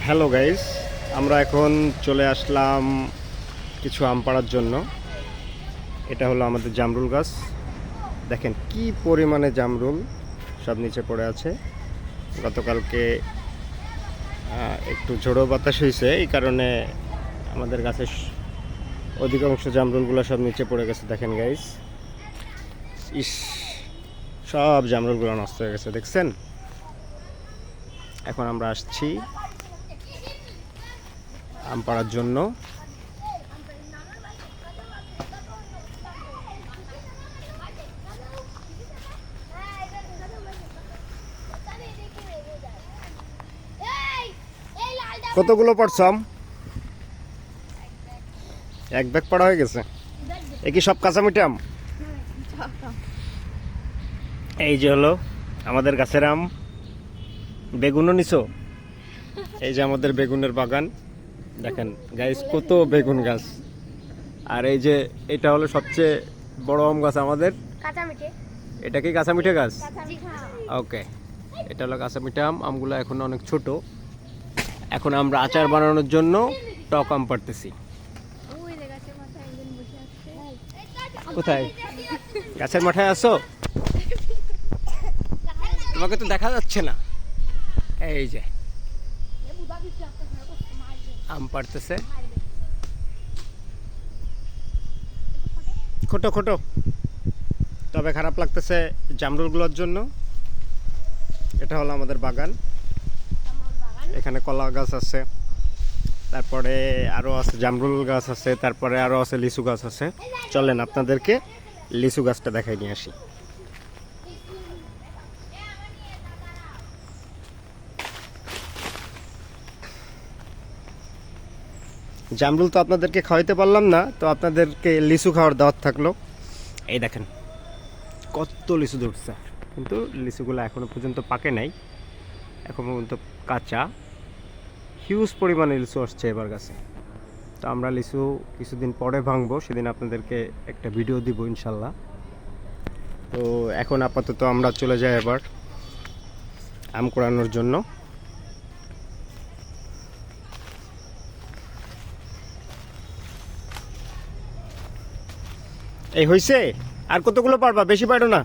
Hello guys, আমরা এখন চলে আসলাম কিছু আম পাড়ার জন্য। এটা হলো আমাদের জামরুল গাছ। দেখেন কি পরিমাণে জামরুল সব নিচে পড়ে আছে। গতকালকে একটু ঝোড়ো বাতাস হয়েছে, এই কারণে আমাদের গাছের অধিকাংশ জামরুলগুলো সব নিচে পড়ে গেছে। দেখেন গাইস, ইস, সব জামরুলগুলো নষ্ট হয়ে গেছে, দেখছেন। এখন আমরা আসছি আম পাড়ার জন্য। কতগুলো পাড়ছো আম? এক ব্যাগ পাড়া হয়ে গেছে। এ কি সব কাঁচামিঠে আম? এই যে হলো আমাদের গাছের আম। বেগুনও নিছো? এই যে আমাদের বেগুনের বাগান। দেখেন গাইস, কত বেগুন গাছ। আর এই যে এটা হলো সবচেয়ে বড় আম গাছ আমাদের। এটা কি কাঁচামিঠে গাছ? ওকে, এটা হলো কাঁচামিঠে আম। আমগুলো এখন অনেক ছোট। এখন আমরা আচার বানানোর জন্য টক আম পাড়তেছি। কোথায়? গাছের মাথায় আছো? তোমাকে তো দেখা যাচ্ছে না। এই যে আম পাড়তেছে, খোটো খোটো, তবে খারাপ লাগতেছে জামরুলগুলোর জন্য। এটা হলো আমাদের বাগান। এখানে কলা গাছ আছে, তারপরে আরও আছে জামরুল গাছ আছে, তারপরে আরও আছে লিচু গাছ আছে। চলেন আপনাদেরকে লিচু গাছটা দেখাই নিয়ে আসি। জামরুল তো আপনাদেরকে খাওয়াইতে পারলাম না, তো আপনাদেরকে লিচু খাওয়ার দাওয়াত থাকলো। এই দেখেন কত লিচু ধরছে, কিন্তু লিচুগুলো এখনো পর্যন্ত পাকে নাই, এখন পর্যন্ত কাঁচা। হিউজ পরিমাণে লিচু আসছে এবার গাছে। তো আমরা লিচু কিছুদিন পরে ভাঙবো, সেদিন আপনাদেরকে একটা ভিডিও দিব ইনশাল্লাহ। তো এখন আপাতত আমরা চলে যাই এবার আম কুড়ানোর জন্য। এই হইছে, আর কতগুলো পারবা? বেশি পারো না।